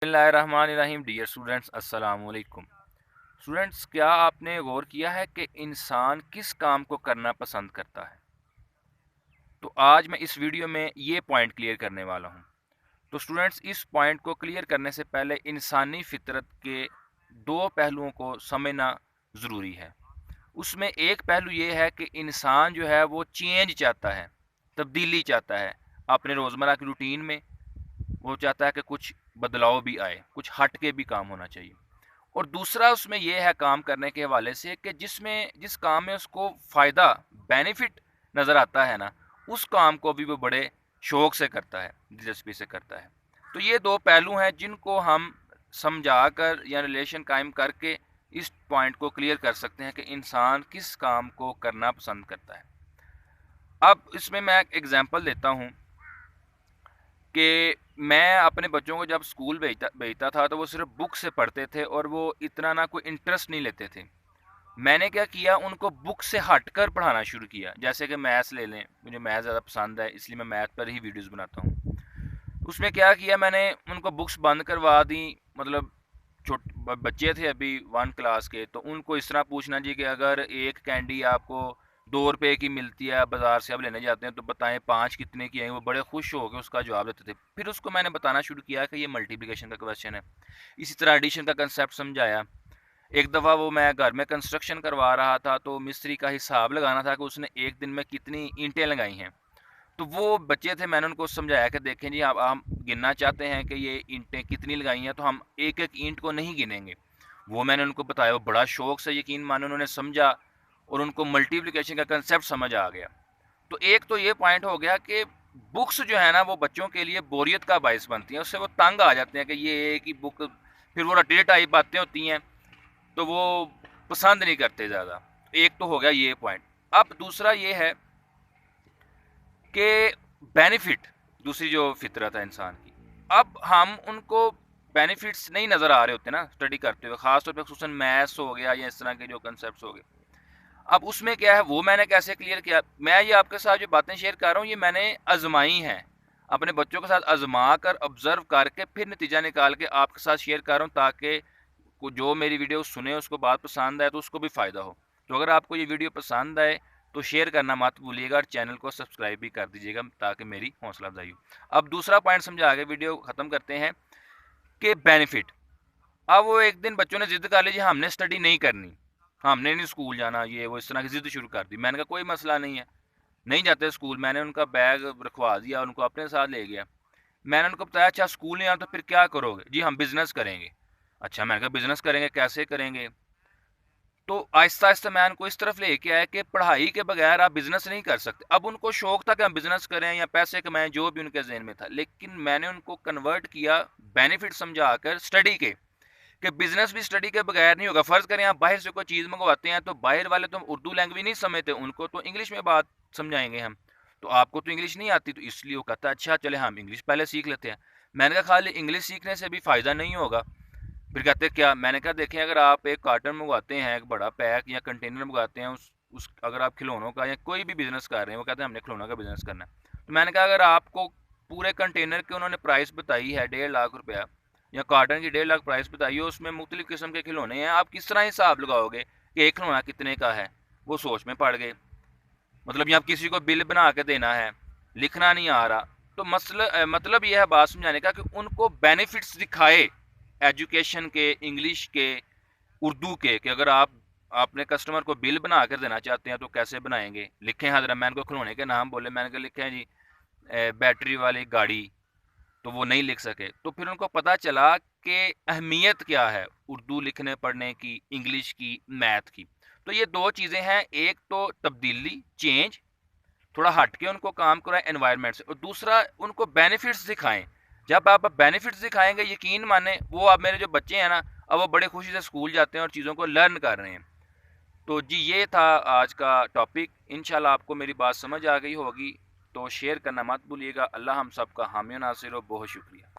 बिस्मिल्लाहिर्रहमानिर्रहीम। Dear students, अस्सलाम वालेकुम। स्टूडेंट्स, क्या आपने गौर किया है कि इंसान किस काम को करना पसंद करता है? तो आज मैं इस वीडियो में ये पॉइंट क्लियर करने वाला हूँ। तो स्टूडेंट्स, इस पॉइंट को क्लियर करने से पहले इंसानी फितरत के दो पहलुओं को समझना ज़रूरी है। उसमें एक पहलू ये है कि इंसान जो है वो चेंज चाहता है, तब्दीली चाहता है अपने रोज़मर्रा की रूटीन में। वो चाहता है कि कुछ बदलाव भी आए, कुछ हट के भी काम होना चाहिए। और दूसरा उसमें यह है काम करने के हवाले से कि जिस काम में उसको फ़ायदा, बेनिफिट नज़र आता है ना, उस काम को भी वो बड़े शौक़ से करता है, दिलचस्पी से करता है। तो ये दो पहलू हैं जिनको हम समझा कर या रिलेशन कायम करके इस पॉइंट को क्लियर कर सकते हैं कि इंसान किस काम को करना पसंद करता है। अब इसमें मैं एक एग्ज़ाम्पल देता हूँ कि मैं अपने बच्चों को जब स्कूल भेजता था तो वो सिर्फ बुक से पढ़ते थे और वो इतना ना कोई इंटरेस्ट नहीं लेते थे। मैंने क्या किया, उनको बुक से हटकर पढ़ाना शुरू किया। जैसे कि मैथ्स ले लें, मुझे मैथ ज़्यादा पसंद है इसलिए मैं मैथ पर ही वीडियोस बनाता हूँ। उसमें क्या किया, मैंने उनको बुक्स बंद करवा दी। मतलब बच्चे थे अभी 1 क्लास के, तो उनको इस तरह पूछना जी कि अगर एक कैंडी आपको 2 रुपए की मिलती है, बाज़ार से आप लेने जाते हैं, तो बताएं 5 कितने की आएंगी। वो बड़े खुश हो के उसका जवाब देते थे। फिर उसको मैंने बताना शुरू किया कि ये मल्टीप्लिकेशन का क्वेश्चन है। इसी तरह एडिशन का कंसेप्ट समझाया। एक दफ़ा वो मैं घर में कंस्ट्रक्शन करवा रहा था, तो मिस्त्री का हिसाब लगाना था कि उसने एक दिन में कितनी ईंटें लगाई हैं। तो वो बच्चे थे, मैंने उनको समझाया कि देखें जी, आप हम गिनना चाहते हैं कि ये ईंटें कितनी लगाई हैं, तो हम एक एक ईंट को नहीं गिनेंगे। वो मैंने उनको बताया, वो बड़ा शौक से यकीन मानो उन्होंने समझा और उनको मल्टीप्लिकेशन का कंसेप्ट समझ आ गया। तो एक तो ये पॉइंट हो गया कि बुक्स जो है ना वो बच्चों के लिए बोरियत का बायस बनती हैं, उससे वो तंग आ जाते हैं कि ये एक ही बुक, फिर वो रटे टाइप बातें होती हैं तो वो पसंद नहीं करते ज़्यादा। एक तो हो गया ये पॉइंट। अब दूसरा ये है कि बेनिफिट, दूसरी जो फितरत है इंसान की, अब हम उनको बेनिफिट्स नहीं नज़र आ रहे होते ना स्टडी करते हुए, ख़ासतौर पर खुसूसन मैथ्स हो गया या इस तरह के जो कंसेप्ट हो गए। अब उसमें क्या है, वो मैंने कैसे क्लियर किया, मैं ये आपके साथ जो बातें शेयर कर रहा हूँ ये मैंने आजमाई हैं, अपने बच्चों के साथ आजमा कर ऑब्जर्व करके फिर नतीजा निकाल के आपके साथ शेयर कर रहा हूँ, ताकि जो मेरी वीडियो सुने उसको बात पसंद आए तो उसको भी फ़ायदा हो। तो अगर आपको ये वीडियो पसंद आए तो शेयर करना मत भूलिएगा और चैनल को सब्सक्राइब भी कर दीजिएगा ताकि मेरी हौसला अफजाई हो। अब दूसरा पॉइंट समझा के वीडियो ख़त्म करते हैं कि बेनिफिट। अब वो एक दिन बच्चों ने ज़िद कर ली, जी हमने स्टडी नहीं करनी, हमने नहीं स्कूल जाना, ये वो इस तरह की ज़िद शुरू कर दी। मैंने कहा कोई मसला नहीं है, नहीं जाते स्कूल। मैंने उनका बैग रखवा दिया, उनको अपने साथ ले गया। मैंने उनको बताया अच्छा स्कूल नहीं आना तो फिर क्या करोगे? जी हम बिज़नेस करेंगे। अच्छा, मैंने कहा बिज़नेस करेंगे, कैसे करेंगे? तो आहिस्ता आहिस्ता मैं उनको इस तरफ लेके आया कि पढ़ाई के बगैर आप बिज़नेस नहीं कर सकते। अब उनको शौक था कि हम बिज़नेस करें या पैसे कमाएं, जो भी उनके जहन में था, लेकिन मैंने उनको कन्वर्ट किया बेनिफिट समझा कर स्टडी के, कि बिज़नेस भी स्टडी के बगैर नहीं होगा। फ़र्ज़ करें आप बाहर से कोई चीज़ मंगवाते हैं, तो बाहर वाले तो उर्दू लैंग्वेज नहीं समझते, उनको तो इंग्लिश में बात समझाएंगे हम। तो आपको तो इंग्लिश नहीं आती, तो इसलिए वो कहता है अच्छा चले हम इंग्लिश पहले सीख लेते हैं। मैंने कहा खाली इंग्लिश सीखने से भी फ़ायदा नहीं होगा। फिर कहते क्या? मैंने कहा देखें, अगर आप एक कार्टन मंगवाते हैं, एक बड़ा पैक या कंटेनर मंगवाते हैं, उस अगर आप खिलौनों का या कोई भी बिज़नेस कर रहे हैं, वो कहते हैं हमने खिलौनों का बिज़नेस करना है। तो मैंने कहा अगर आपको पूरे कंटेनर की उन्होंने प्राइस बताई है 1.5 लाख रुपया, या कार्टन की 1.5 लाख प्राइस बताई है, उसमें मुख्तलिफ़ किस्म के खिलौने हैं, आप किस तरह हिसाब लगाओगे कि एक खिलौना कितने का है? वो सोच में पड़ गए। मतलब यहाँ किसी को बिल बना के देना है, लिखना नहीं आ रहा। तो मतलब यह है बात समझाने का कि उनको बेनिफिट्स दिखाए एजुकेशन के, इंग्लिश के, उर्दू के, कि अगर आप अपने कस्टमर को बिल बना कर देना चाहते हैं तो कैसे बनाएंगे, लिखें हज़रा। मैंने को खिलौने के नाम बोले, मैंने कहा लिखे हैं जी बैटरी वाली गाड़ी, तो वो नहीं लिख सके। तो फिर उनको पता चला कि अहमियत क्या है उर्दू लिखने पढ़ने की, इंग्लिश की, मैथ की। तो ये दो चीज़ें हैं, एक तो तब्दीली, चेंज, थोड़ा हट के उनको काम कराएं एनवायरनमेंट से, और दूसरा उनको बेनिफिट्स दिखाएं। जब आप बेनिफिट्स दिखाएंगे, यकीन माने वो, अब मेरे जो बच्चे हैं ना, अब वो बड़े खुशी से स्कूल जाते हैं और चीज़ों को लर्न कर रहे हैं। तो जी ये था आज का टॉपिक। इंशाल्लाह आपको मेरी बात समझ आ गई होगी, तो शेयर करना मत भूलिएगा। अल्लाह हम सब का हामी नासिर हो। बहुत शुक्रिया।